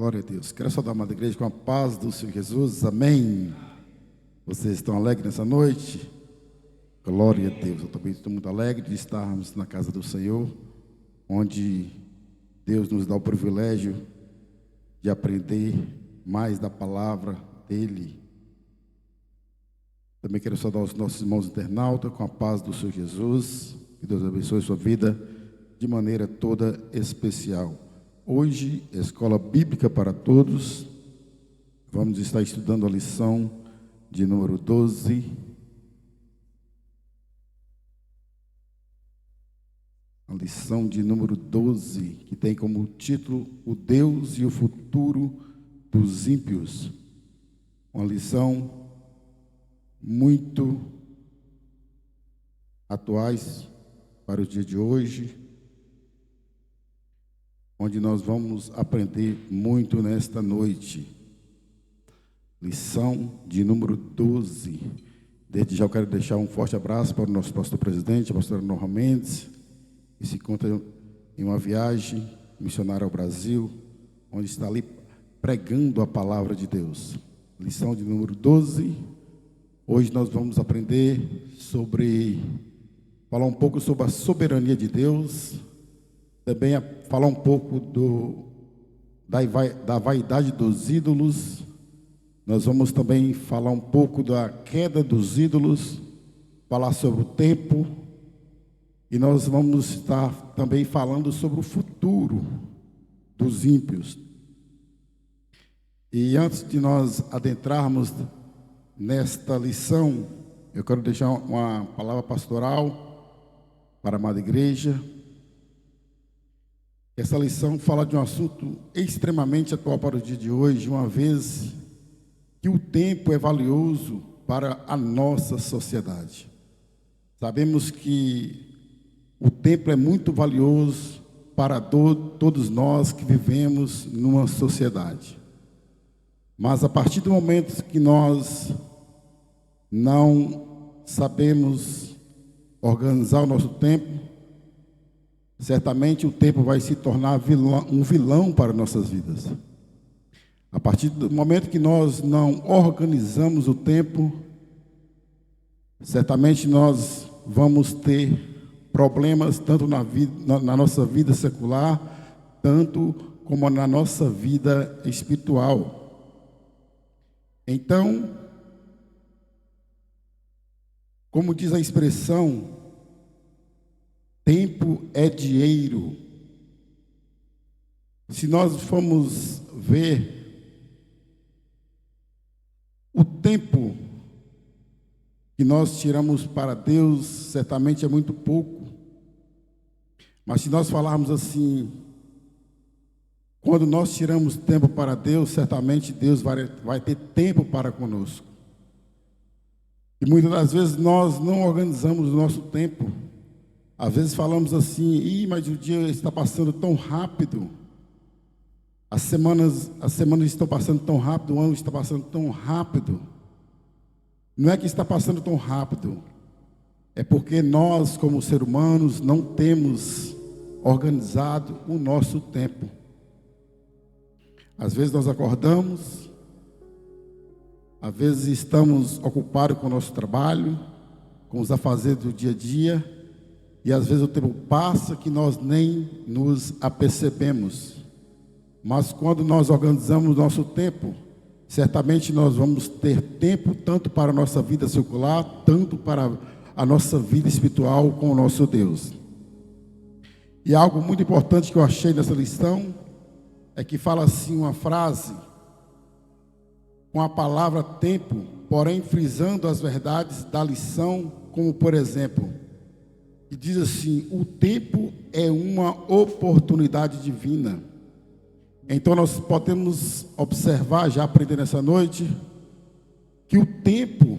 Glória a Deus. Quero saudar a amada igreja com a paz do Senhor Jesus. Amém. Vocês estão alegres nessa noite? Glória a Deus. Eu também estou muito alegre de estarmos na casa do Senhor, onde Deus nos dá o privilégio de aprender mais da palavra dEle. Também quero saudar os nossos irmãos internautas com a paz do Senhor Jesus. Que Deus abençoe sua vida de maneira toda especial. Hoje, Escola Bíblica para Todos. Vamos estar estudando a lição de número 12. A lição de número 12, que tem como título O Deus e o Futuro dos Ímpios. Uma lição muito atuais para o dia de hoje, onde nós vamos aprender muito nesta noite. Lição de número 12. Desde já eu quero deixar um forte abraço para o nosso pastor presidente, a pastora Norma Mendes, que se encontra em uma viagem missionária ao Brasil, onde está ali pregando a palavra de Deus. Lição de número 12. Hoje nós vamos aprender falar um pouco sobre a soberania de Deus, também falar um pouco da vaidade dos ídolos. Nós vamos também falar um pouco da queda dos ídolos, falar sobre o tempo, e nós vamos estar também falando sobre o futuro dos ímpios. E antes de nós adentrarmos nesta lição, eu quero deixar uma palavra pastoral para a amada igreja. Essa lição fala de um assunto extremamente atual para o dia de hoje, uma vez que o tempo é valioso para a nossa sociedade. Sabemos que o tempo é muito valioso para todos nós que vivemos numa sociedade. Mas a partir do momento que nós não sabemos organizar o nosso tempo, certamente o tempo vai se tornar um vilão para nossas vidas. A partir do momento que nós não organizamos o tempo, certamente nós vamos ter problemas tanto na nossa vida secular, tanto como na nossa vida espiritual. Então, como diz a expressão, tempo é dinheiro. Se nós formos ver, o tempo que nós tiramos para Deus, certamente é muito pouco. Mas se nós falarmos assim, quando nós tiramos tempo para Deus, certamente Deus vai ter tempo para conosco. E muitas das vezes nós não organizamos o nosso tempo. Às vezes falamos assim, mas o dia está passando tão rápido. As semanas estão passando tão rápido, o ano está passando tão rápido. Não é que está passando tão rápido, é porque nós, como seres humanos, não temos organizado o nosso tempo. Às vezes nós acordamos, às vezes estamos ocupados com o nosso trabalho, com os afazeres do dia a dia, e às vezes o tempo passa que nós nem nos apercebemos. Mas quando nós organizamos o nosso tempo, certamente nós vamos ter tempo tanto para a nossa vida secular, tanto para a nossa vida espiritual com o nosso Deus. E algo muito importante que eu achei nessa lição é que fala assim uma frase com a palavra tempo, porém frisando as verdades da lição, como por exemplo, que diz assim: o tempo é uma oportunidade divina. Então nós podemos observar, já aprender nessa noite, que o tempo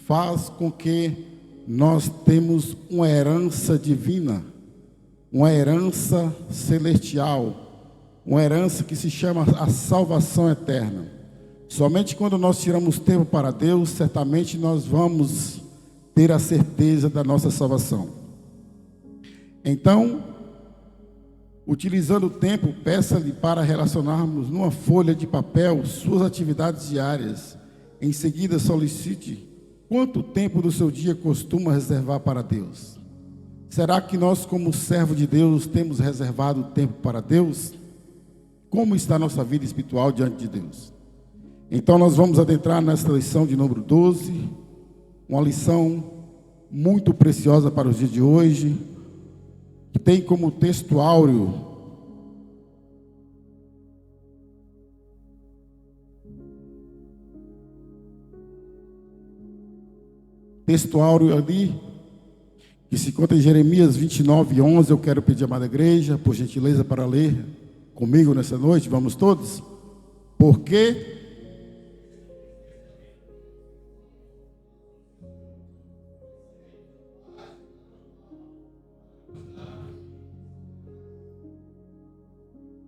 faz com que nós temos uma herança divina, uma herança celestial, uma herança que se chama a salvação eterna. Somente quando nós tiramos tempo para Deus, certamente nós vamos ter a certeza da nossa salvação. Então, Utilizando o tempo, peça-lhe para relacionarmos numa folha de papel suas atividades diárias. Em seguida, solicite quanto tempo do seu dia costuma reservar para Deus. Será que nós, como servo de Deus, temos reservado tempo para Deus? Como está a nossa vida espiritual diante de Deus? Então nós vamos adentrar nesta lição de número 12, uma lição muito preciosa para os dias de hoje, que tem como texto áureo ali, que se encontra em Jeremias 29:11. Eu quero pedir à amada igreja, por gentileza, para ler comigo nessa noite. Vamos todos? Porque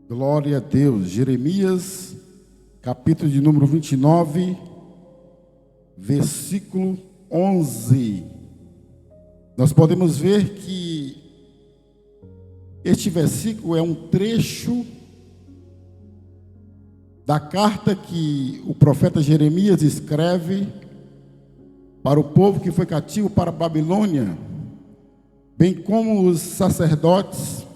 glória a Deus. Jeremias, capítulo de número 29, versículo 11. Nós podemos ver que este versículo é um trecho da carta que o profeta Jeremias escreve para o povo que foi cativo para a Babilônia, bem como os sacerdotes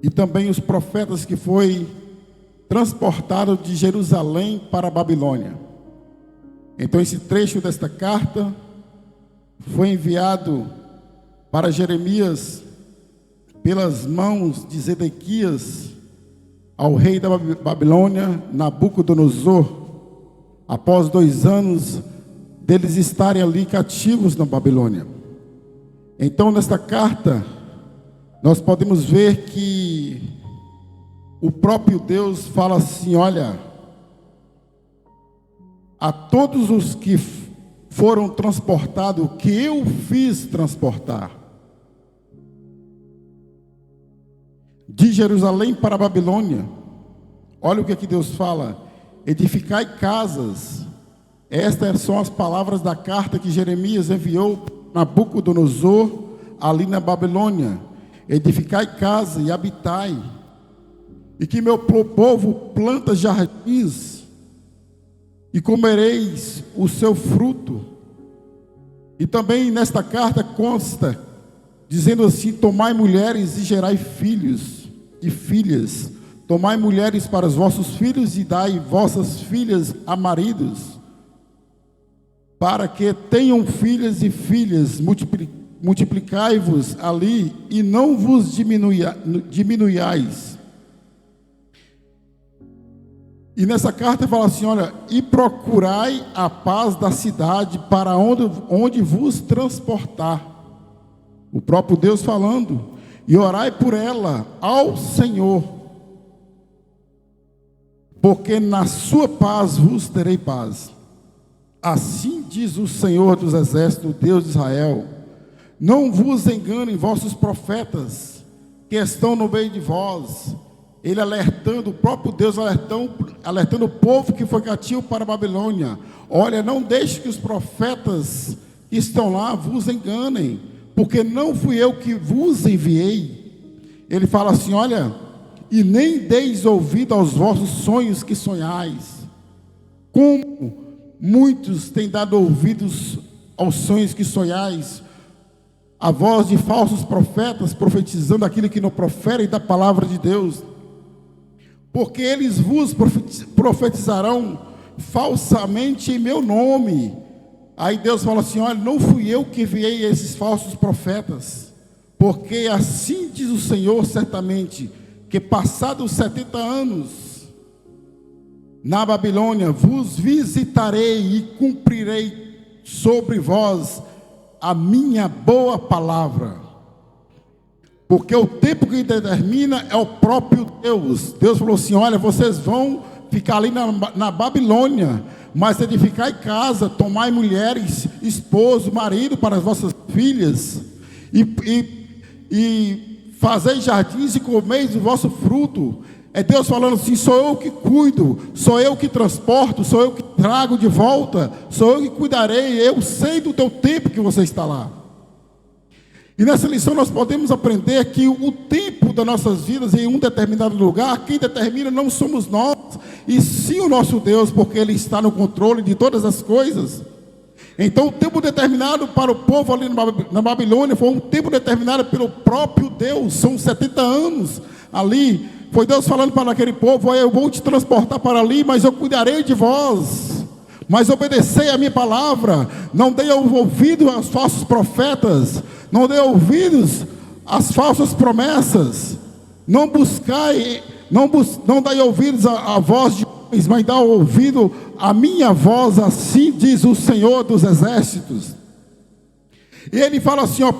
e também os profetas que foi transportado de Jerusalém para a Babilônia. Então esse trecho desta carta foi enviado para Jeremias pelas mãos de Zedequias ao rei da Babilônia, Nabucodonosor, após 2 anos deles estarem ali cativos na Babilônia. Então nesta carta nós podemos ver que o próprio Deus fala assim: olha, a todos os que foram transportados, que eu fiz transportar de Jerusalém para a Babilônia, olha o que Deus fala: edificai casas. Estas são as palavras da carta que Jeremias enviou a Nabucodonosor ali na Babilônia. Edificai casa e habitai, e que meu povo planta jardins, e comereis o seu fruto. E também nesta carta consta, dizendo assim: tomai mulheres e gerai filhos e filhas. Tomai mulheres para os vossos filhos e dai vossas filhas a maridos, para que tenham filhas e filhas. Multiplicai-vos ali e não vos diminuiais. E nessa carta fala assim: olha, e procurai a paz da cidade para onde vos transportar. O próprio Deus falando: e orai por ela ao Senhor, porque na sua paz vos terei paz. Assim diz o Senhor dos exércitos, Deus de Israel: não vos enganem vossos profetas que estão no meio de vós. Ele alertando, o próprio Deus alertando o povo que foi cativo para a Babilônia: olha, não deixe que os profetas que estão lá vos enganem, porque não fui eu que vos enviei. Ele fala assim: olha, e nem deis ouvido aos vossos sonhos que sonhais. Como muitos têm dado ouvidos aos sonhos que sonhais, a voz de falsos profetas profetizando aquilo que não proferem da palavra de Deus, porque eles vos profetizarão falsamente em meu nome. Aí Deus fala assim: olha, não fui eu que enviei esses falsos profetas, porque assim diz o Senhor, certamente, que passados 70 anos na Babilônia, vos visitarei e cumprirei sobre vós a minha boa palavra. Porque o tempo que determina é o próprio Deus. Deus falou assim: olha, vocês vão ficar ali na Babilônia, mas edificai casa, tomai mulheres, esposo, marido para as vossas filhas, e fazei jardins e comeis o vosso fruto. É Deus falando assim: sou eu que cuido, sou eu que transporto, sou eu que trago de volta, sou eu que cuidarei, eu sei do teu tempo que você está lá. E nessa lição nós podemos aprender que o tempo das nossas vidas em um determinado lugar, quem determina não somos nós, e sim o nosso Deus, porque Ele está no controle de todas as coisas. Então o tempo determinado para o povo ali na Babilônia foi um tempo determinado pelo próprio Deus, são 70 anos ali. Foi Deus falando para aquele povo: eu vou te transportar para ali, mas eu cuidarei de vós. Mas obedecei a minha palavra, não dei ouvido aos falsos profetas, não dei ouvidos às falsas promessas, não buscai, não dai ouvidos à voz de homens, mas dá ouvido à minha voz, assim diz o Senhor dos Exércitos. E ele fala assim, ó: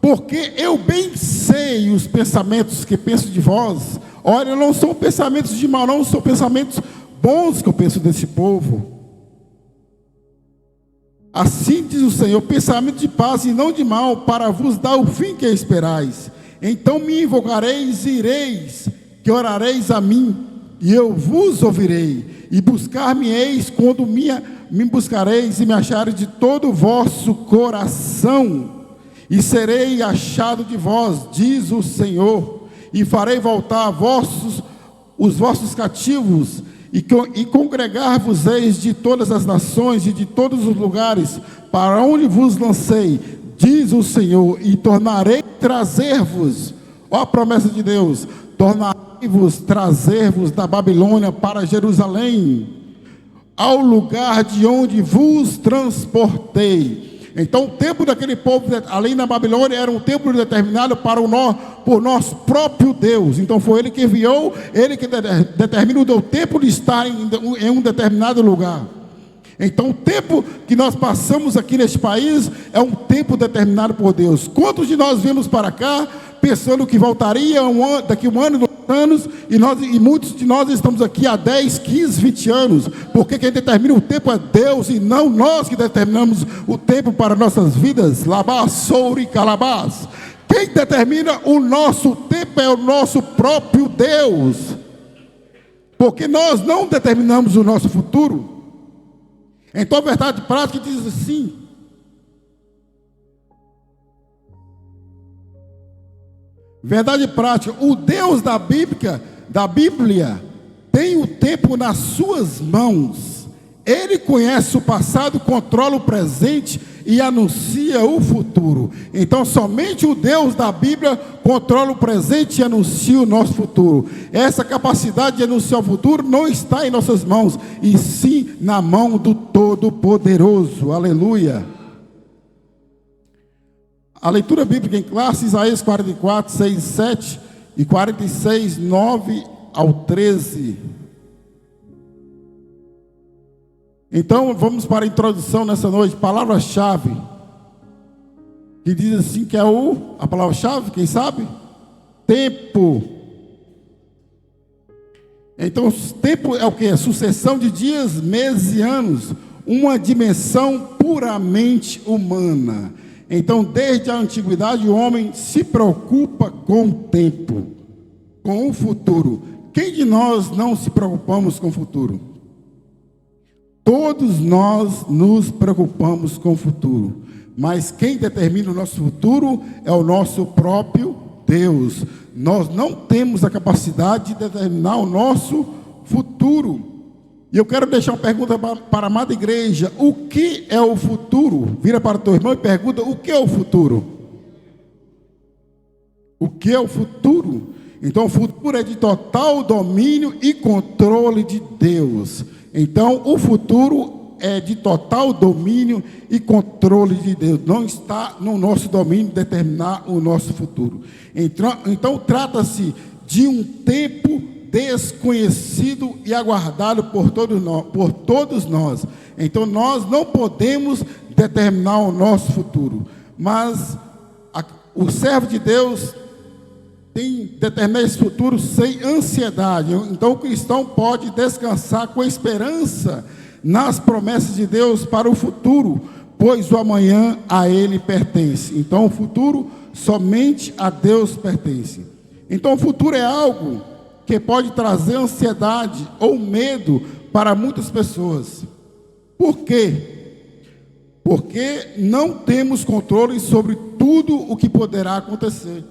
porque eu bem sei os pensamentos que penso de vós. Olha, não são pensamentos de mal, não, são pensamentos bons que eu penso desse povo. Assim diz o Senhor: pensamento de paz e não de mal, para vos dar o fim que esperais. Então me invocareis e ireis, que orareis a mim, e eu vos ouvirei, e buscar-me-eis quando me buscareis e me achareis de todo o vosso coração, e serei achado de vós, diz o Senhor, e farei voltar os vossos cativos, e congregar-vos-eis de todas as nações e de todos os lugares, para onde vos lancei, diz o Senhor, e tornarei trazer-vos, ó a promessa de Deus, tornarei-vos trazer-vos da Babilônia para Jerusalém, ao lugar de onde vos transportei. Então o tempo daquele povo ali na Babilônia era um tempo determinado por nosso próprio Deus. Então foi Ele que enviou, Ele que determina o tempo de estar em um determinado lugar. Então o tempo que nós passamos aqui neste país é um tempo determinado por Deus. Quantos de nós viemos para cá pensando que voltaria daqui um ano, 2 anos, e muitos de nós estamos aqui há 10, 15, 20 anos, porque quem determina o tempo é Deus, e não nós que determinamos o tempo para nossas vidas. Labás, souri, calabás. Quem determina o nosso tempo é o nosso próprio Deus, porque nós não determinamos o nosso futuro. Então a verdade prática diz assim: verdade prática, o Deus da Bíblia tem o tempo nas suas mãos. Ele conhece o passado, controla o presente e anuncia o futuro. Então somente o Deus da Bíblia controla o presente e anuncia o nosso futuro. Essa capacidade de anunciar o futuro não está em nossas mãos, e sim na mão do Todo-Poderoso. Aleluia. A leitura bíblica em classe, Isaías 44, 6 e 7 e 46, 9 ao 13. Então vamos para a introdução nessa noite. Palavra-chave, que diz assim, que é a palavra-chave, quem sabe? Tempo. Então tempo é o que? Sucessão de dias, meses e anos. Uma dimensão puramente humana. Então, desde a antiguidade, o homem se preocupa com o tempo, com o futuro. Quem de nós não se preocupamos com o futuro? Todos nós nos preocupamos com o futuro. Mas quem determina o nosso futuro é o nosso próprio Deus. Nós não temos a capacidade de determinar o nosso futuro. E eu quero deixar uma pergunta para a amada igreja: o que é o futuro? Vira para o teu irmão e pergunta: o que é o futuro? O que é o futuro? Então o futuro é de total domínio e controle de Deus. Então o futuro é de total domínio e controle de Deus. Não está no nosso domínio determinar o nosso futuro. Então trata-se de um tempo desconhecido e aguardado por todos nós. Então nós não podemos determinar o nosso futuro, mas o servo de Deus tem determinar esse futuro sem ansiedade. Então o cristão pode descansar com esperança nas promessas de Deus para o futuro, pois o amanhã a Ele pertence. Então o futuro somente a Deus pertence. Então o futuro é algo que pode trazer ansiedade ou medo para muitas pessoas. Por quê? porque não temos controle sobre tudo o que poderá acontecer.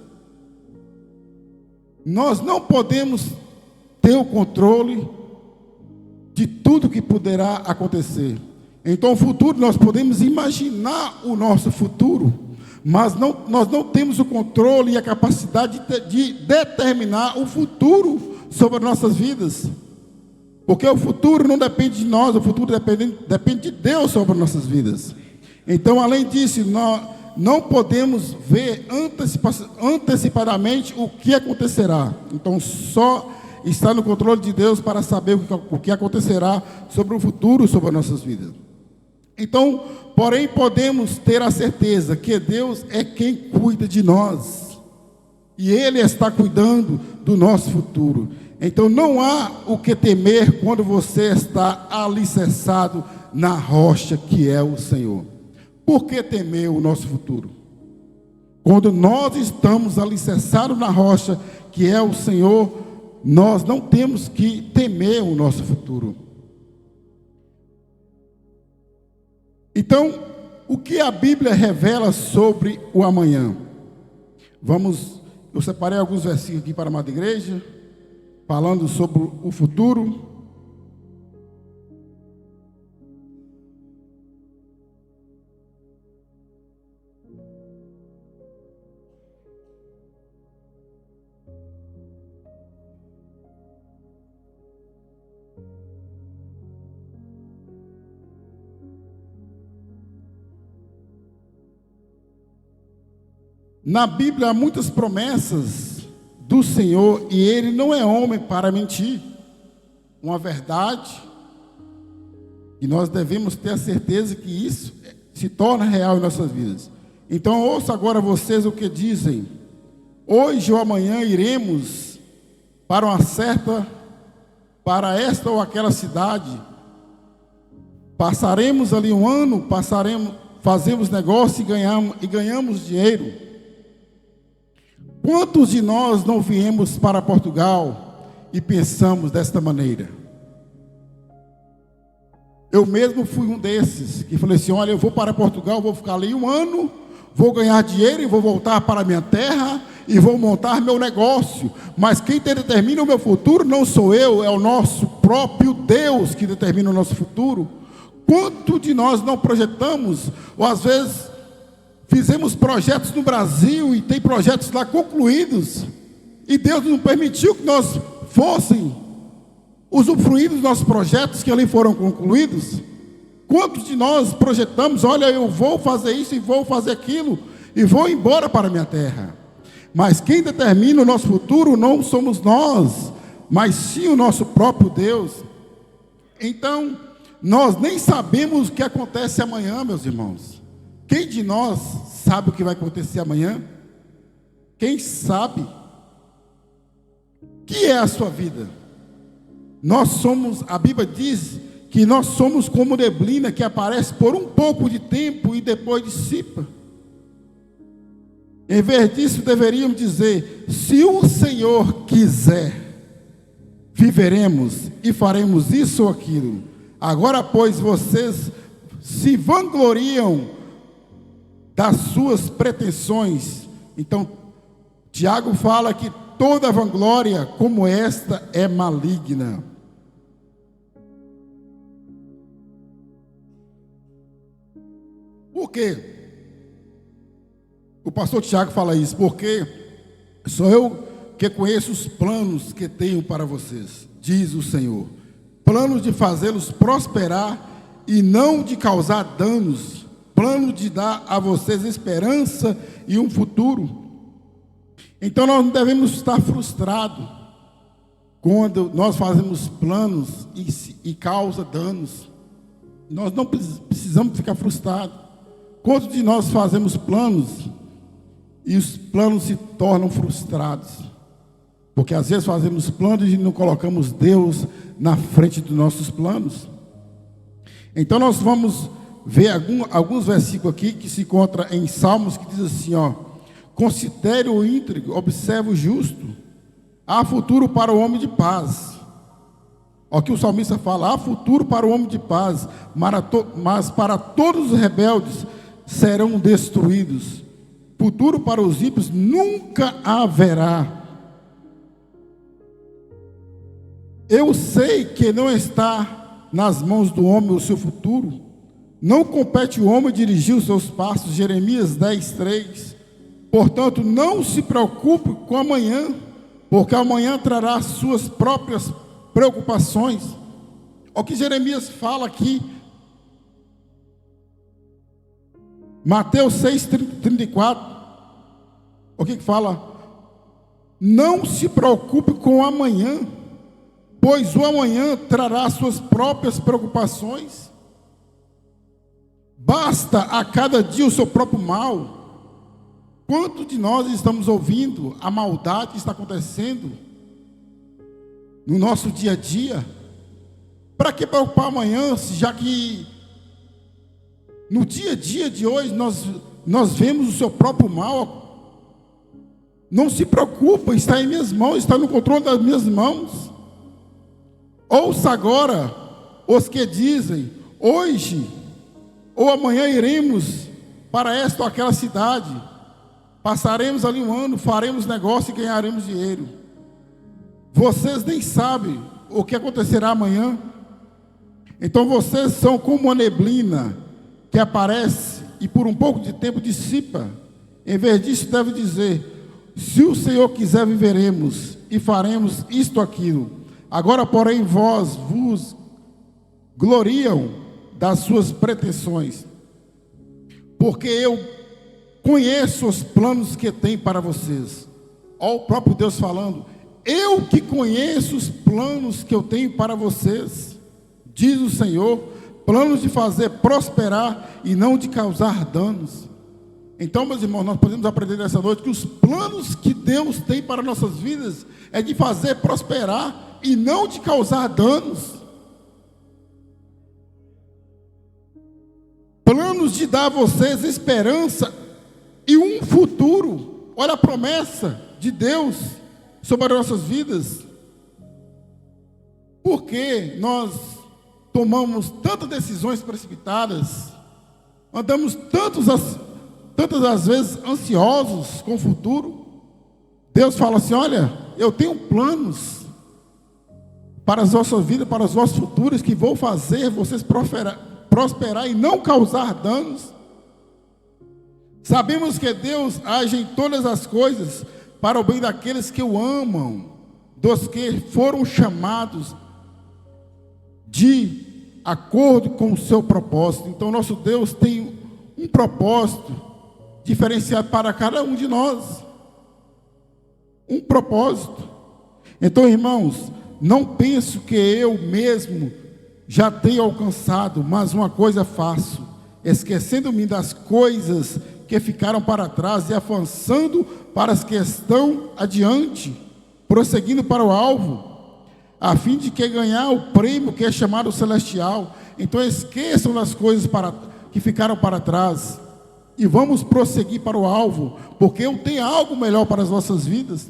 Nós não podemos ter o controle de tudo que poderá acontecer. Então, o futuro, nós podemos imaginar o nosso futuro, mas nós não temos o controle e a capacidade de determinar o futuro sobre as nossas vidas. Porque o futuro não depende de nós, o futuro depende de Deus sobre as nossas vidas. Então, além disso, nós não podemos ver antecipadamente o que acontecerá. Então, só está no controle de Deus para saber o que acontecerá sobre o futuro, sobre as nossas vidas. Então, porém, podemos ter a certeza que Deus é quem cuida de nós. E Ele está cuidando do nosso futuro. Então, não há o que temer quando você está alicerçado na rocha que é o Senhor. Por que temer o nosso futuro? Quando nós estamos alicerçados na rocha que é o Senhor, nós não temos que temer o nosso futuro. Então, o que a Bíblia revela sobre o amanhã? Eu separei alguns versículos aqui para a amada igreja, falando sobre o futuro. Na Bíblia há muitas promessas do Senhor e Ele não é homem para mentir. Uma verdade, e nós devemos ter a certeza que isso se torna real em nossas vidas. Então ouça agora vocês o que dizem. Hoje ou amanhã iremos para esta ou aquela cidade. Passaremos ali um ano, fazemos negócio e ganhamos dinheiro. Quantos de nós não viemos para Portugal e pensamos desta maneira? Eu mesmo fui um desses que falei assim: olha, eu vou para Portugal, vou ficar ali um ano, vou ganhar dinheiro e vou voltar para a minha terra e vou montar meu negócio. Mas quem determina o meu futuro não sou eu, é o nosso próprio Deus que determina o nosso futuro. Quanto de nós não projetamos, ou às vezes fizemos projetos no Brasil e tem projetos lá concluídos, e Deus não permitiu que nós fossem usufruir dos nossos projetos que ali foram concluídos? Quantos de nós projetamos, olha, eu vou fazer isso e vou fazer aquilo, e vou embora para a minha terra? Mas quem determina o nosso futuro não somos nós, mas sim o nosso próprio Deus. Então, nós nem sabemos o que acontece amanhã, meus irmãos. Quem de nós sabe o que vai acontecer amanhã? Quem sabe? O que é a sua vida? A Bíblia diz que nós somos como neblina que aparece por um pouco de tempo e depois dissipa. Em vez disso, deveríamos dizer: se o Senhor quiser, viveremos e faremos isso ou aquilo. Agora, pois, vocês se vangloriam das suas pretensões. Então, Tiago fala que toda vanglória como esta é maligna. Por quê? O pastor Tiago fala isso, porque sou eu que conheço os planos que tenho para vocês, diz o Senhor. Planos de fazê-los prosperar e não de causar danos. Plano de dar a vocês esperança e um futuro. Então nós não devemos estar frustrados quando nós fazemos planos e causa danos. Nós não precisamos ficar frustrados. Quantos de nós fazemos planos e os planos se tornam frustrados? Porque às vezes fazemos planos e não colocamos Deus na frente dos nossos planos. Então nós vamos ver alguns versículos aqui que se encontram em Salmos, que diz assim, considere o íntegro, observe o justo, há futuro para o homem de paz. Olha o que o salmista fala: há futuro para o homem de paz, mas para todos os rebeldes serão destruídos. Futuro para os ímpios nunca haverá. Eu sei que não está nas mãos do homem o seu futuro. Não compete o homem dirigir os seus passos. Jeremias 10:3. Portanto, não se preocupe com amanhã, porque amanhã trará suas próprias preocupações. Olha o que Jeremias fala aqui. Mateus 6:34. O que fala? Não se preocupe com o amanhã, pois o amanhã trará suas próprias preocupações. Basta a cada dia o seu próprio mal. Quanto de nós estamos ouvindo a maldade que está acontecendo no nosso dia a dia? Para que preocupar amanhã, já que no dia a dia de hoje nós vemos o seu próprio mal? Não se preocupa, está em minhas mãos, está no controle das minhas mãos. Ouça agora os que dizem: hoje ou amanhã iremos para esta ou aquela cidade, passaremos ali um ano, faremos negócio e ganharemos dinheiro. Vocês nem sabem o que acontecerá amanhã. Então vocês são como uma neblina que aparece e por um pouco de tempo dissipa. Em vez disso, deve dizer: se o Senhor quiser, viveremos e faremos isto ou aquilo. Agora, porém, vós vos gloriam das suas pretensões, porque eu conheço os planos que tenho para vocês. Olha o próprio Deus falando: eu que conheço os planos que eu tenho para vocês, diz o Senhor, planos de fazer prosperar e não de causar danos. Então, meus irmãos, nós podemos aprender nessa noite que os planos que Deus tem para nossas vidas é de fazer prosperar e não de causar danos. Planos de dar a vocês esperança e um futuro. Olha a promessa de Deus sobre as nossas vidas. Por que nós tomamos tantas decisões precipitadas? Andamos tantas as vezes ansiosos com o futuro? Deus fala assim: olha, eu tenho planos para as vossas vidas, para os vossos futuros, que vou fazer vocês prosperar e não causar danos. Sabemos que Deus age em todas as coisas para o bem daqueles que o amam, dos que foram chamados de acordo com o seu propósito. Então nosso Deus tem um propósito diferenciado para cada um de nós. Um propósito. Então, irmãos, não penso que eu mesmo já tenho alcançado, mas uma coisa faço, esquecendo-me das coisas que ficaram para trás e avançando para as que estão adiante, prosseguindo para o alvo, a fim de que ganhar o prêmio que é chamado celestial. Então esqueçam das coisas que ficaram para trás e vamos prosseguir para o alvo, porque eu tenho algo melhor para as nossas vidas.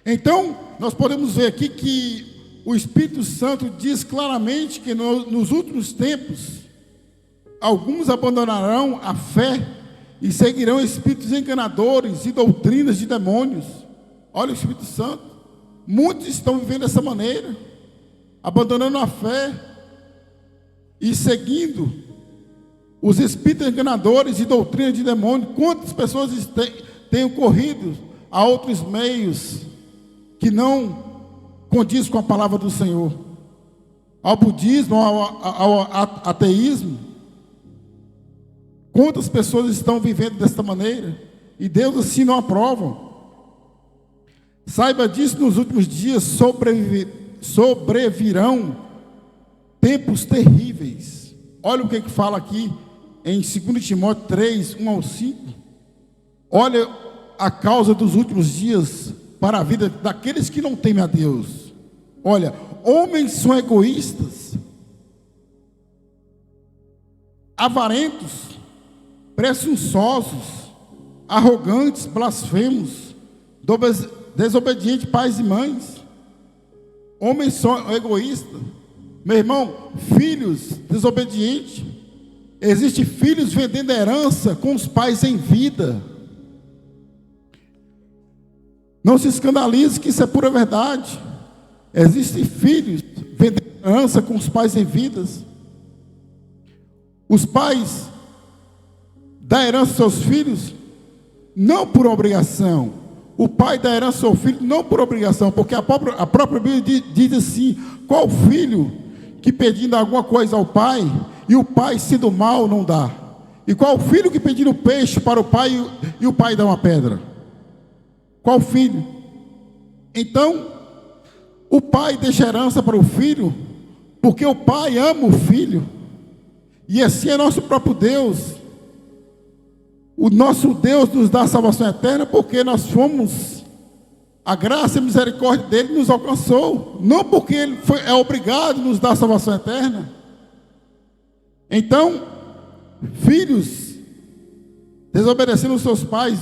Então nós podemos ver aqui que o Espírito Santo diz claramente que nos últimos tempos alguns abandonarão a fé e seguirão espíritos enganadores e doutrinas de demônios. Olha o Espírito Santo. Muitos estão vivendo dessa maneira, abandonando a fé e seguindo os espíritos enganadores e doutrinas de demônios. Quantas pessoas têm corrido a outros meios que não condiz com a palavra do Senhor, ao budismo, ao ateísmo? Quantas pessoas estão vivendo desta maneira? E Deus assim não aprova. Saiba disso, nos últimos dias sobrevirão tempos terríveis. Olha o que fala aqui em 2 Timóteo 3, 1-5. Olha a causa dos últimos dias para a vida daqueles que não temem a Deus. Olha, homens são egoístas, avarentos, presunçosos, arrogantes, blasfemos, desobedientes pais e mães, Homens são egoístas. Meu irmão, filhos desobedientes. Existem filhos vendendo herança com os pais em vida. Não se escandalize que isso é pura verdade. Existem filhos vendendo herança com os pais em vidas. Os pais dão herança aos seus filhos não por obrigação. O pai dá herança ao filho não por obrigação, porque a própria Bíblia diz assim: qual filho que pedindo alguma coisa ao pai, e o pai sendo mal não dá? E qual filho que pedindo peixe para o pai, e o pai dá uma pedra? Qual filho? Então, o pai deixa herança para o filho, porque o pai ama o filho, e assim é nosso próprio Deus. O nosso Deus nos dá a salvação eterna, porque nós fomos, a graça e a misericórdia dele nos alcançou, não porque ele é obrigado a nos dar a salvação eterna. Então, filhos desobedecendo os seus pais,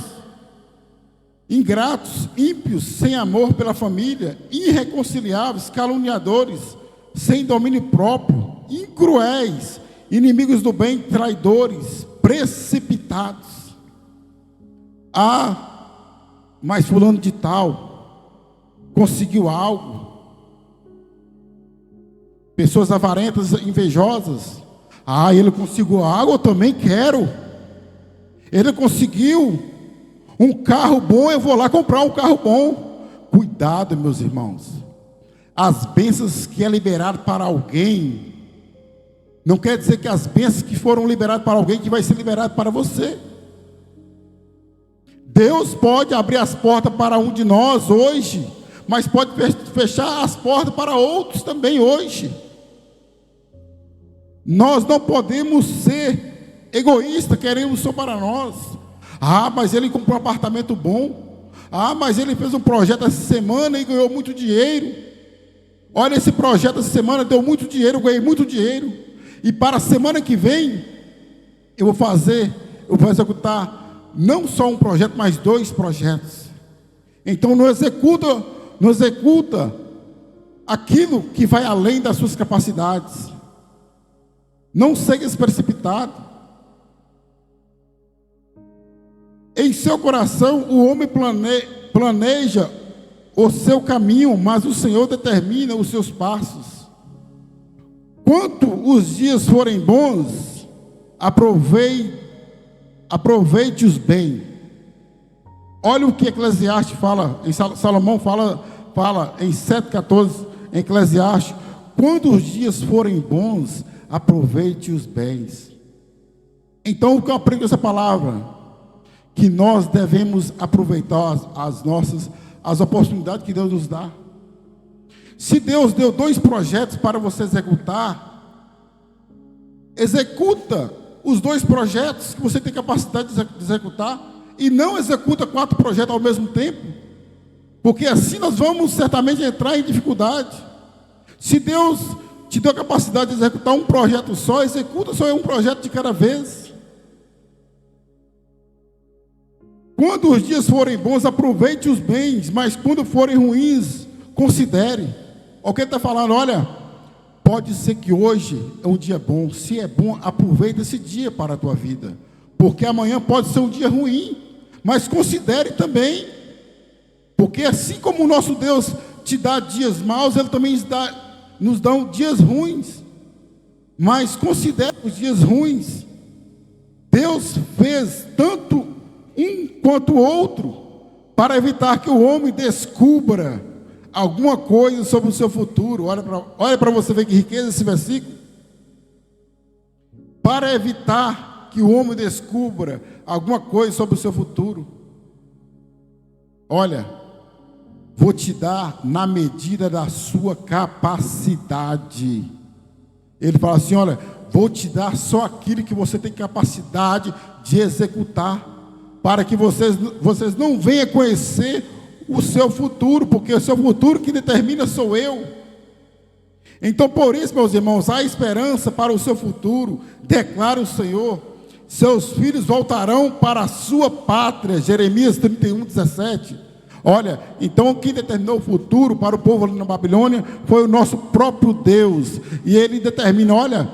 ingratos, ímpios, sem amor pela família, irreconciliáveis, caluniadores, sem domínio próprio, incruéis, inimigos do bem, traidores, precipitados. Mas fulano de tal conseguiu algo. Pessoas avarentas, invejosas. Ele conseguiu algo, eu também quero. Ele conseguiu um carro bom, eu vou lá comprar um carro bom. Cuidado, meus irmãos. As bênçãos que é liberado para alguém, não quer dizer que as bênçãos que foram liberadas para alguém, que vai ser liberado para você. Deus pode abrir as portas para um de nós hoje, mas pode fechar as portas para outros também hoje. Nós não podemos ser egoístas, queremos só para nós. Mas ele comprou um apartamento bom. Mas ele fez um projeto essa semana e ganhou muito dinheiro. Olha, esse projeto essa semana deu muito dinheiro, eu ganhei muito dinheiro. E para a semana que vem, eu vou executar não só um projeto, mas 2 projetos. Então não executa aquilo que vai além das suas capacidades. Não seja precipitado. Em seu coração o homem planeja o seu caminho, mas o Senhor determina os seus passos. Quanto os dias forem bons, aproveite-os bem. Olha o que Eclesiastes fala, Salomão fala em 7,14, em Eclesiastes: quando os dias forem bons, aproveite os bens. Então, o que eu aprendo essa palavra? Que nós devemos aproveitar as oportunidades que Deus nos dá. Se Deus deu 2 projetos para você executar, executa os 2 projetos que você tem capacidade de executar, e não executa 4 projetos ao mesmo tempo, porque assim nós vamos certamente entrar em dificuldade. Se Deus te deu a capacidade de executar um projeto só, executa só um projeto de cada vez. Quando os dias forem bons, aproveite os bens, mas quando forem ruins, considere. O que ele está falando? Olha, pode ser que hoje é um dia bom. Se é bom, aproveita esse dia para a tua vida, porque amanhã pode ser um dia ruim. Mas considere também, porque assim como o nosso Deus te dá dias maus, Ele também nos dá dias ruins. Mas considere os dias ruins. Deus fez tanto um quanto o outro para evitar que o homem descubra alguma coisa sobre o seu futuro. Olha para você ver que riqueza esse versículo. Para evitar que o homem descubra alguma coisa sobre o seu futuro. Olha, vou te dar na medida da sua capacidade. Ele fala assim: olha, vou te dar só aquilo que você tem capacidade de executar, para que vocês não venham conhecer o seu futuro, porque o seu futuro que determina sou eu. Então, por isso, meus irmãos, há esperança para o seu futuro, declara o Senhor. Seus filhos voltarão para a sua pátria. Jeremias 31:17. Olha, então quem determinou o futuro para o povo ali na Babilônia foi o nosso próprio Deus. E Ele determina, olha,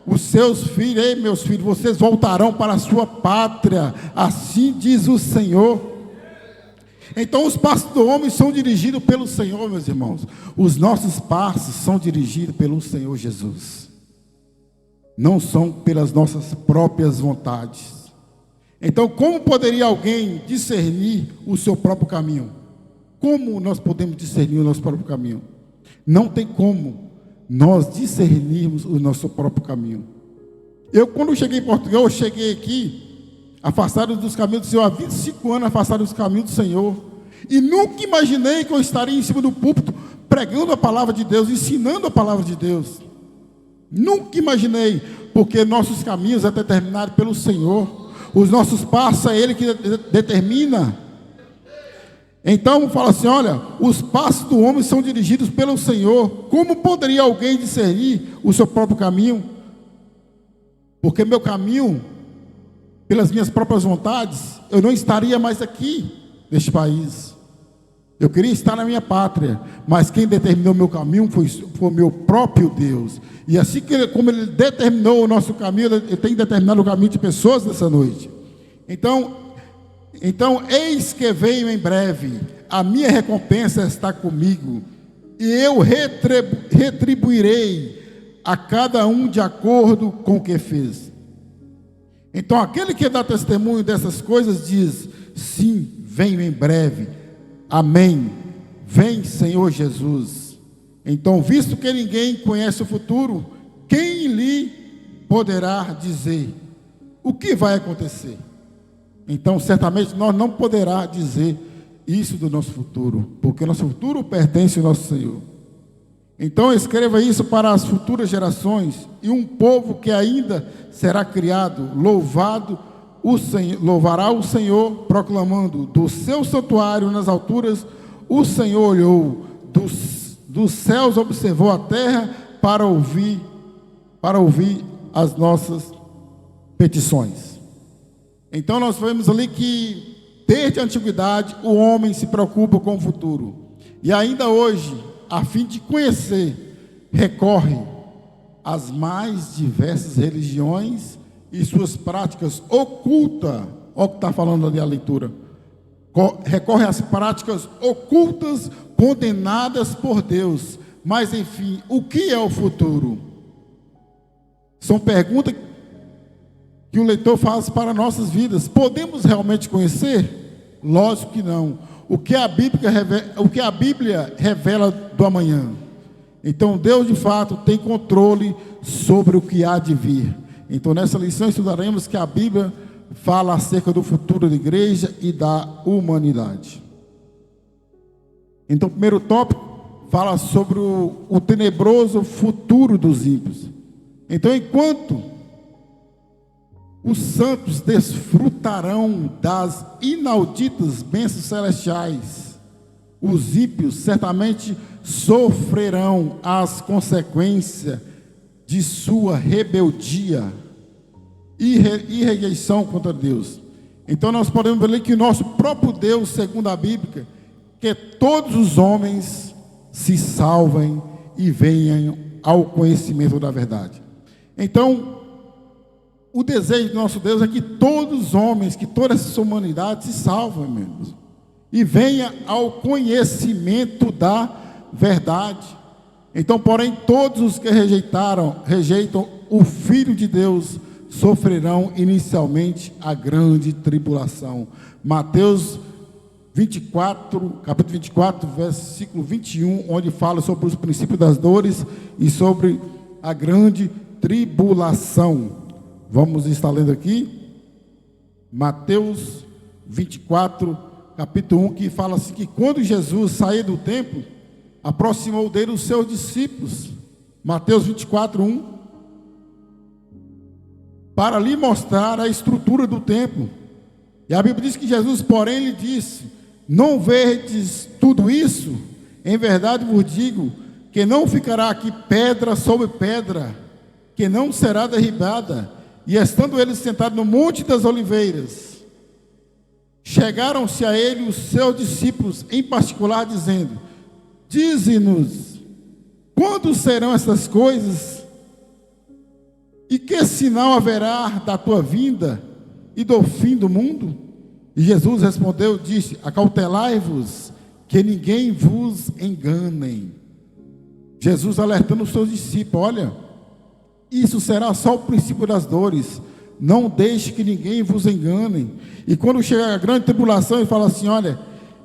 os seus filhos, ei meus filhos, vocês voltarão para a sua pátria, assim diz o Senhor. Então os passos do homem são dirigidos pelo Senhor, meus irmãos. Os nossos passos são dirigidos pelo Senhor Jesus. Não são pelas nossas próprias vontades. Então, como poderia alguém discernir o seu próprio caminho? Como nós podemos discernir o nosso próprio caminho? Não tem como nós discernirmos o nosso próprio caminho. Eu, quando cheguei em Portugal, eu cheguei aqui, afastado dos caminhos do Senhor, há 25 anos afastado dos caminhos do Senhor, e nunca imaginei que eu estaria em cima do púlpito, pregando a palavra de Deus, ensinando a palavra de Deus. Nunca imaginei, porque nossos caminhos é determinado pelo Senhor. Os nossos passos é Ele que determina. Então fala assim, olha, os passos do homem são dirigidos pelo Senhor. Como poderia alguém discernir o seu próprio caminho? Porque meu caminho, pelas minhas próprias vontades, eu não estaria mais aqui, neste país. Eu queria estar na minha pátria, mas quem determinou meu caminho foi meu próprio Deus. E assim como Ele determinou o nosso caminho, Ele tem determinado o caminho de pessoas nessa noite. Então, eis que venho em breve, a minha recompensa está comigo, e eu retribuirei a cada um de acordo com o que fez. Então aquele que dá testemunho dessas coisas diz, sim, venho em breve, amém, vem Senhor Jesus. Então, visto que ninguém conhece o futuro, quem lhe poderá dizer o que vai acontecer? Então, certamente nós não poderá dizer isso do nosso futuro, porque nosso futuro pertence ao nosso Senhor. Então, escreva isso para as futuras gerações, e um povo que ainda será criado, louvará o Senhor, proclamando, do seu santuário nas alturas, o Senhor olhou, dos céus observou a terra para ouvir as nossas petições. Então nós vemos ali que desde a antiguidade o homem se preocupa com o futuro, e ainda hoje, a fim de conhecer, recorre às mais diversas religiões e suas práticas ocultas. Olha o que está falando ali a leitura. Recorre às práticas ocultas condenadas por Deus. Mas enfim, o que é o futuro? São perguntas que o leitor faz para nossas vidas. Podemos realmente conhecer? Lógico que não. O que a Bíblia revela do amanhã. Então Deus de fato tem controle sobre o que há de vir. Então nessa lição estudaremos que a Bíblia fala acerca do futuro da igreja e da humanidade. Então o primeiro tópico fala sobre o tenebroso futuro dos ímpios. Então, enquanto os santos desfrutarão das inauditas bênçãos celestiais, os ímpios certamente sofrerão as consequências de sua rebeldia e rejeição contra Deus. Então nós podemos ver que o nosso próprio Deus, segundo a Bíblia, que todos os homens se salvem e venham ao conhecimento da verdade. Então, o desejo do nosso Deus é que todos os homens, que toda essa humanidade se salvem, meus, e venha ao conhecimento da verdade. Então, porém, todos os que rejeitam o Filho de Deus sofrerão inicialmente a grande tribulação. Mateus 24, capítulo 24, versículo 21, onde fala sobre os princípios das dores e sobre a grande tribulação. Vamos estar lendo aqui, Mateus 24, capítulo 1, que fala assim, que quando Jesus saiu do templo, aproximou dele os seus discípulos, Mateus 24, 1, para lhe mostrar a estrutura do templo. E a Bíblia diz que Jesus, porém, lhe disse, não vedes tudo isso? Em verdade vos digo, que não ficará aqui pedra sobre pedra, que não será derribada. E estando eles sentados no monte das oliveiras, chegaram-se a ele os seus discípulos em particular, dizendo: dize-nos, quando serão essas coisas? E que sinal haverá da tua vinda e do fim do mundo? E Jesus respondeu, disse: acautelai-vos, que ninguém vos engane. Jesus alertando os seus discípulos: olha, isso será só o princípio das dores, não deixe que ninguém vos engane. E quando chega a grande tribulação, ele fala assim: olha,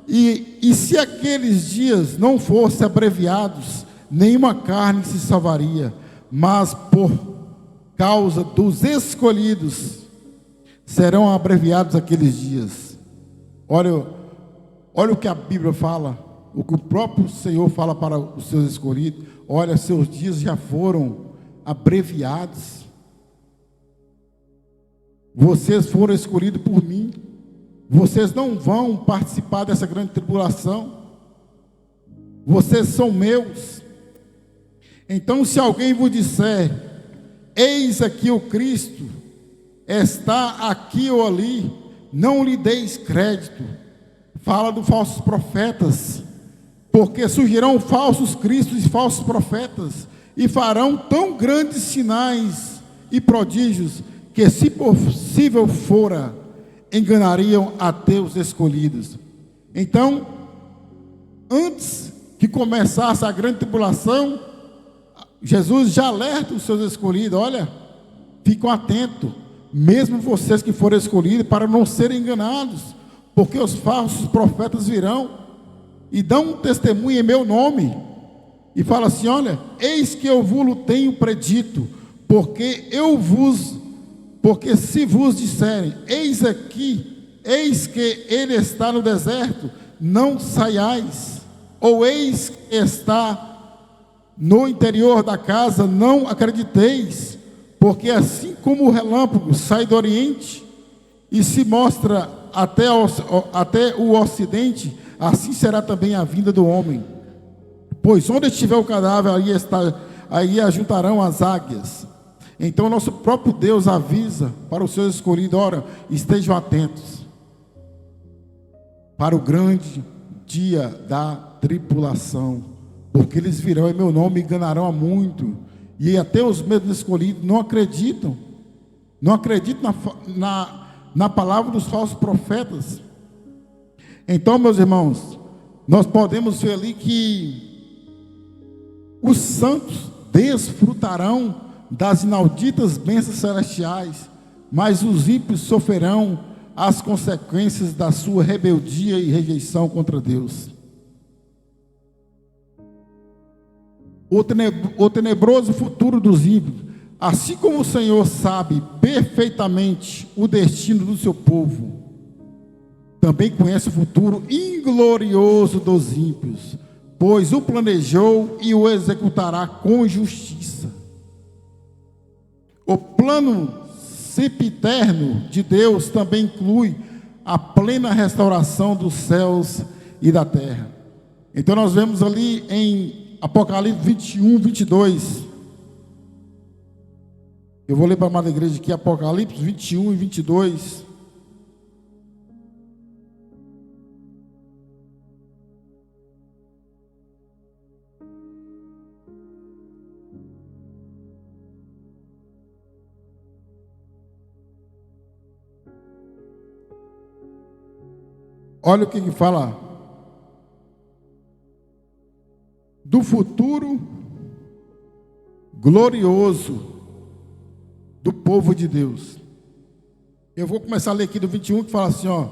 e se aqueles dias não fossem abreviados, nenhuma carne se salvaria, mas por causa dos escolhidos serão abreviados aqueles dias. Olha o que a Bíblia fala, o que o próprio Senhor fala para os seus escolhidos: olha, seus dias já foram abreviados. Vocês foram escolhidos por mim. Vocês não vão participar dessa grande tribulação. Vocês são meus. Então, se alguém vos disser: eis aqui o Cristo, está aqui ou ali, não lhe deis crédito. Fala dos falsos profetas, porque surgirão falsos cristos e falsos profetas, e farão tão grandes sinais e prodígios, que, se possível fora, enganariam até os escolhidos. Então, antes que começasse a grande tribulação, Jesus já alerta os seus escolhidos: olha, fiquem atentos, mesmo vocês que foram escolhidos, para não serem enganados, porque os falsos profetas virão e dão um testemunho em meu nome, e fala assim: olha, eis que eu vos tenho predito, porque se vos disserem: eis aqui, eis que ele está no deserto, não saiais, ou eis que está no interior da casa, não acrediteis, porque assim como o relâmpago sai do oriente e se mostra até o ocidente, assim será também a vinda do homem. Pois onde estiver o cadáver, aí ajuntarão as águias. Então nosso próprio Deus avisa para os seus escolhidos: ora, estejam atentos para o grande dia da tribulação, porque eles virão em meu nome e enganarão a muito, e até os mesmos escolhidos não acreditam na palavra dos falsos profetas. Então, meus irmãos, nós podemos ver ali que os santos desfrutarão das inauditas bênçãos celestiais, mas os ímpios sofrerão as consequências da sua rebeldia e rejeição contra Deus. O tenebroso futuro dos ímpios, assim como o Senhor sabe perfeitamente o destino do seu povo, também conhece o futuro inglorioso dos ímpios, pois o planejou e o executará com justiça. O plano sempiterno de Deus também inclui a plena restauração dos céus e da terra. Então nós vemos ali em Apocalipse 21, 22. Eu vou ler para a amada igreja aqui, Apocalipse 21 e 22. Olha o que fala do futuro glorioso do povo de Deus. Eu vou começar a ler aqui do 21, que fala assim, ó: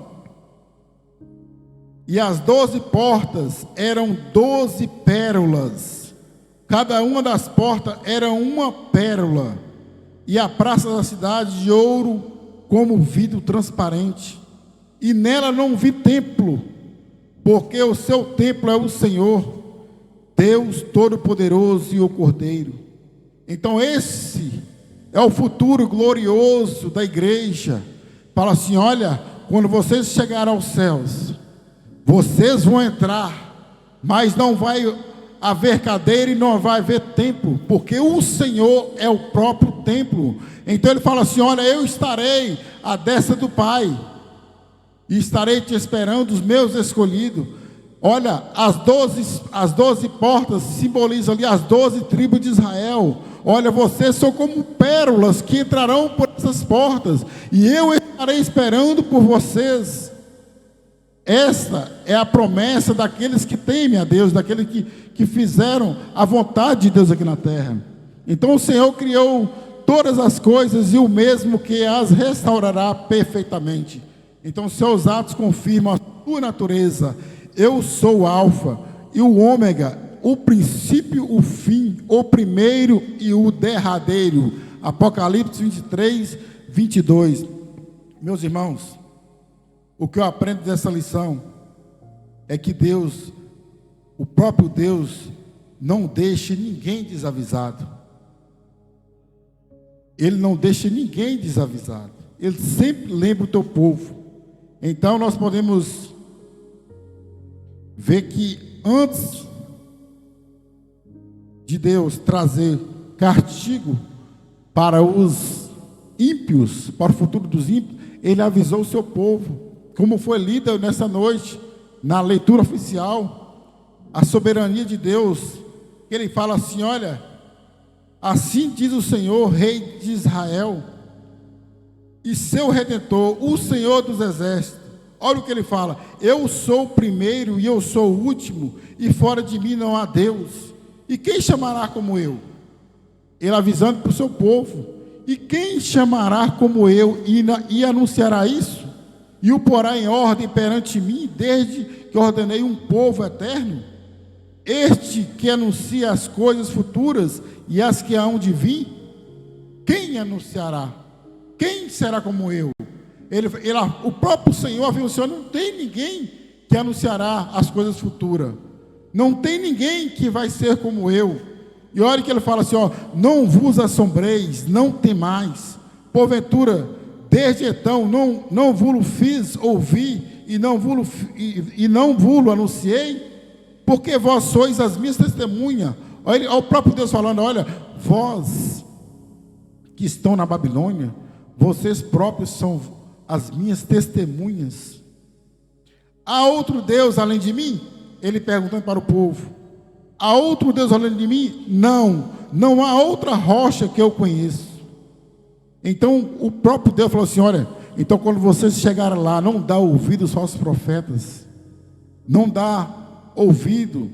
e as 12 portas eram 12 pérolas, cada uma das portas era uma pérola, e a praça da cidade de ouro como vidro transparente, e nela não vi templo, porque o seu templo é o Senhor, Deus Todo-Poderoso e o Cordeiro. Então esse é o futuro glorioso da igreja. Fala assim: olha, quando vocês chegarem aos céus, vocês vão entrar, mas não vai haver cadeira e não vai haver templo, porque o Senhor é o próprio templo. Então ele fala assim: olha, eu estarei à destra do Pai, e estarei te esperando, os meus escolhidos. Olha, as 12 portas simbolizam ali as 12 tribos de Israel. Olha, vocês são como pérolas que entrarão por essas portas, e eu estarei esperando por vocês. Esta é a promessa daqueles que temem a Deus, daqueles que fizeram a vontade de Deus aqui na terra. Então o Senhor criou todas as coisas, e o mesmo que as restaurará perfeitamente. Então seus atos confirmam a sua natureza. Eu sou o Alfa e o Ômega, o princípio, o fim, o primeiro e o derradeiro. Apocalipse 23, 22. Meus irmãos, o que eu aprendo dessa lição é que Deus, o próprio Deus, não deixa ninguém desavisado. Ele não deixa ninguém desavisado. Ele sempre lembra o teu povo. Então nós podemos ver que antes de Deus trazer castigo para os ímpios, para o futuro dos ímpios, Ele avisou o seu povo, como foi lido nessa noite, na leitura oficial, a soberania de Deus. Ele fala assim: olha, assim diz o Senhor, Rei de Israel, e seu Redentor, o Senhor dos Exércitos. Olha o que ele fala: eu sou o primeiro e eu sou o último, e fora de mim não há Deus. E quem chamará como eu? Ele avisando para o seu povo: e quem chamará como eu e anunciará isso? E o porá em ordem perante mim, desde que ordenei um povo eterno? Este que anuncia as coisas futuras e as que hão de vir? Quem anunciará? Quem será como eu? O próprio Senhor afirma: o Senhor, não tem ninguém que anunciará as coisas futuras. Não tem ninguém que vai ser como eu. E olha que ele fala assim: ó, não vos assombreis, não temais. Porventura, desde então, não vos fiz ouvir e não vos anunciei, porque vós sois as minhas testemunhas. Olha o próprio Deus falando: olha, vós que estão na Babilônia, vocês próprios são as minhas testemunhas. Há outro Deus além de mim? Ele perguntando para o povo. Há outro Deus além de mim? Não há outra rocha que eu conheço. Então o próprio Deus falou assim: olha, então quando vocês chegarem lá, não dá ouvido aos falsos profetas, não dá ouvido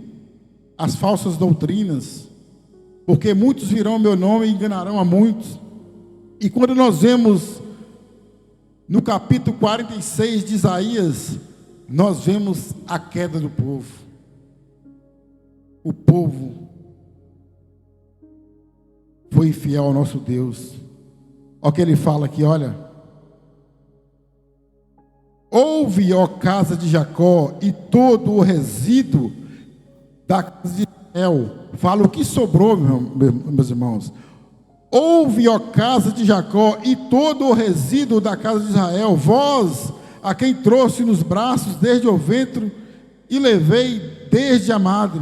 às falsas doutrinas, porque muitos virão ao meu nome e enganarão a muitos. E quando nós vemos no capítulo 46 de Isaías, nós vemos a queda do povo. O povo foi infiel ao nosso Deus. Olha o que ele fala aqui, olha: ouve, ó casa de Jacó, e todo o resíduo da casa de Israel. Fala o que sobrou, meus irmãos. Ouve, ó casa de Jacó, e todo o resíduo da casa de Israel, vós, a quem trouxe nos braços desde o ventre, e levei desde a madre,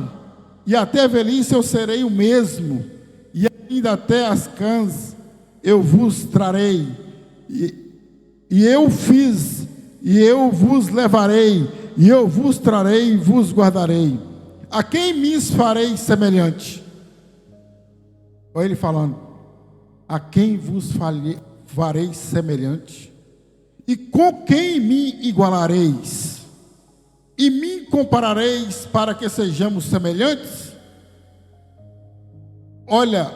e até a velhice eu serei o mesmo, e ainda até as cãs eu vos trarei, e eu fiz, e eu vos levarei, e eu vos trarei e vos guardarei. A quem me farei semelhante? Olha ele falando: a quem vos farei semelhante? E com quem me igualareis? E me comparareis para que sejamos semelhantes? Olha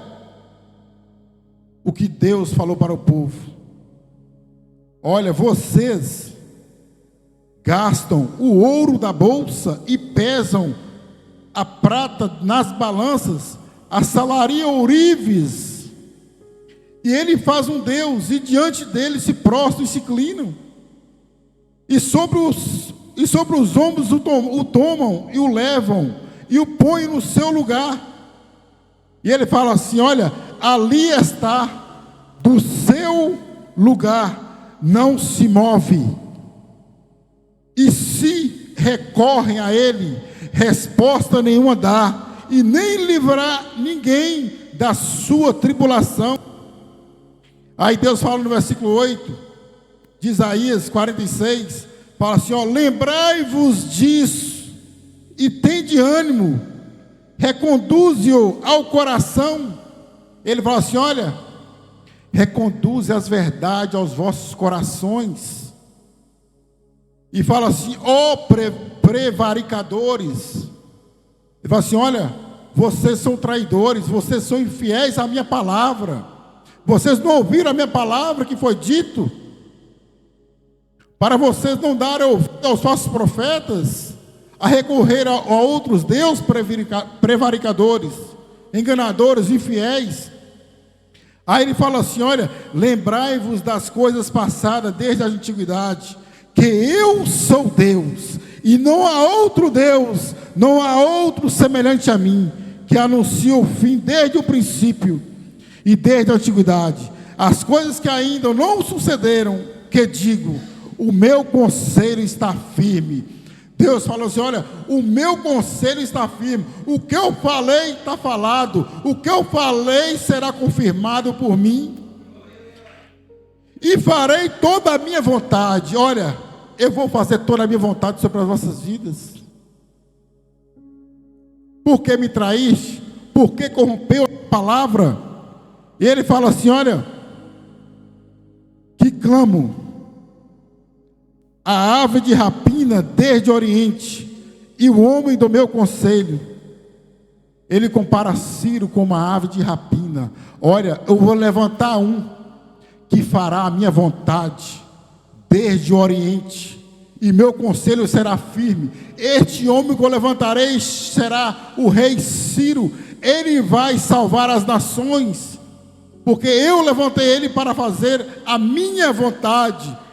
o que Deus falou para o povo: olha, vocês gastam o ouro da bolsa e pesam a prata nas balanças, assalariam ourives, e ele faz um Deus, e diante dele se prostram e se inclinam, e sobre os ombros o tomam e o levam e o põem no seu lugar. E ele fala assim: olha, ali está, do seu lugar não se move. E se recorrem a ele, resposta nenhuma dá, e nem livrar ninguém da sua tribulação. Aí Deus fala no versículo 8 de Isaías 46: Fala assim, ó, lembrai-vos disso e tende ânimo, reconduze-o ao coração. Ele fala assim, olha, reconduze as verdades aos vossos corações. E fala assim, ó prevaricadores. Ele fala assim, olha, vocês são traidores, vocês são infiéis à minha palavra. Vocês não ouviram a minha palavra que foi dito? Para vocês não darem ouvido aos falsos profetas, a recorrer a outros deuses prevaricadores, enganadores, infiéis. Aí ele fala assim, olha, lembrai-vos das coisas passadas desde a antiguidade, que eu sou Deus, e não há outro Deus, não há outro semelhante a mim, que anuncia o fim desde o princípio e desde a antiguidade. As coisas que ainda não sucederam, que digo, o meu conselho está firme. Deus falou assim, olha, o meu conselho está firme. O que eu falei está falado. O que eu falei será confirmado por mim. E farei toda a minha vontade. Olha, eu vou fazer toda a minha vontade sobre as vossas vidas. Por que me traíste? Por que corrompeu a palavra? E ele fala assim, olha, que clamo a ave de rapina desde o Oriente, e o homem do meu conselho. Ele compara Ciro como a ave de rapina. Olha, eu vou levantar um que fará a minha vontade desde o Oriente, e meu conselho será firme. Este homem que eu levantarei será o rei Ciro. Ele vai salvar as nações, porque eu levantei ele para fazer a minha vontade.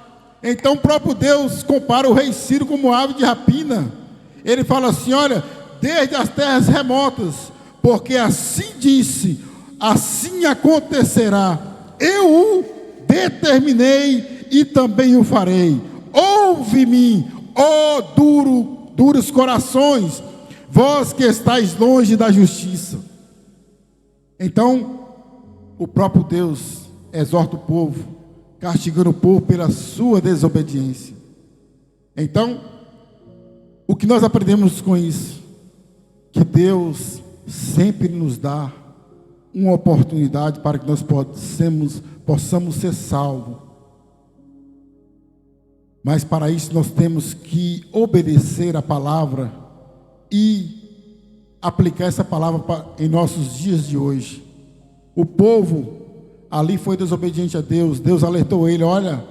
Então o próprio Deus compara o rei Ciro como ave de rapina. Ele fala assim, olha, desde as terras remotas, porque assim disse, assim acontecerá. Eu o determinei e também o farei. Ouve-me, ó duros corações, vós que estáis longe da justiça. Então o próprio Deus exorta o povo, castigando o povo pela sua desobediência. Então, o que nós aprendemos com isso? Que Deus sempre nos dá uma oportunidade para que nós possamos ser salvos. Mas para isso nós temos que obedecer a palavra e aplicar essa palavra em nossos dias de hoje. O povo ali foi desobediente a Deus. Deus alertou ele, olha,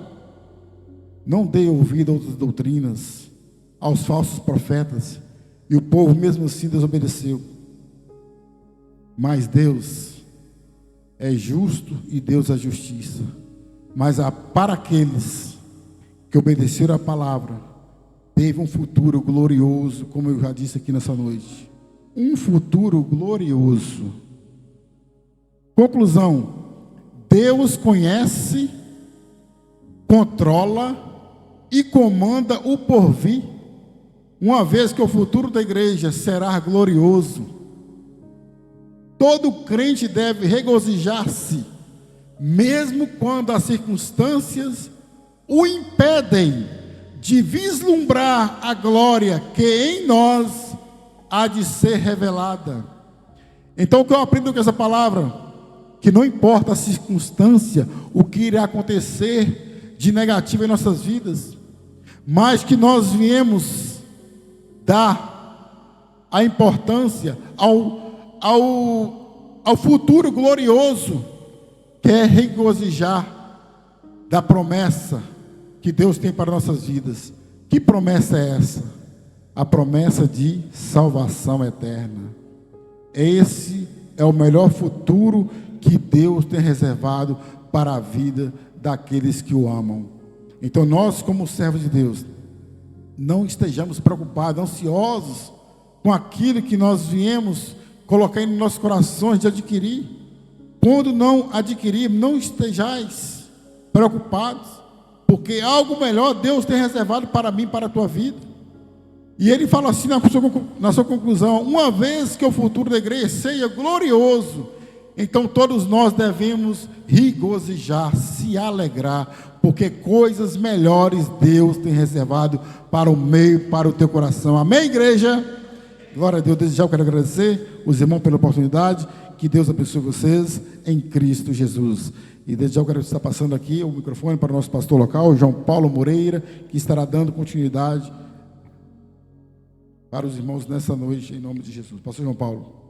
não dê ouvido a outras doutrinas, aos falsos profetas. E o povo mesmo assim desobedeceu. Mas Deus é justo e Deus é justiça. Mas para aqueles que obedeceram a palavra, teve um futuro glorioso, como eu já disse aqui nessa noite. Um futuro glorioso. Conclusão: Deus conhece, controla e comanda o porvir, uma vez que o futuro da igreja será glorioso. Todo crente deve regozijar-se, mesmo quando as circunstâncias o impedem de vislumbrar a glória que em nós há de ser revelada. Então, o que eu aprendo com essa palavra? Que não importa a circunstância, o que irá acontecer de negativo em nossas vidas, mas que nós viemos dar a importância ao futuro glorioso, que é regozijar da promessa que Deus tem para nossas vidas. Que promessa é essa? A promessa de salvação eterna. Esse é o melhor futuro que Deus tem reservado para a vida daqueles que o amam. Então nós, como servos de Deus, não estejamos preocupados, ansiosos com aquilo que nós viemos colocar em nossos corações de adquirir. Quando não adquirir, não estejais preocupados, porque algo melhor Deus tem reservado para mim, para a tua vida. E ele fala assim na sua conclusão: uma vez que o futuro da igreja seja glorioso, Então todos nós devemos regozijar, se alegrar, porque coisas melhores Deus tem reservado para o meio, para o teu coração. Amém, igreja? Glória a Deus. Desde já eu quero agradecer os irmãos pela oportunidade. Que Deus abençoe vocês em Cristo Jesus. E desde já eu quero estar passando aqui o microfone para o nosso pastor local, João Paulo Moreira, que estará dando continuidade para os irmãos nessa noite, em nome de Jesus. Pastor João Paulo.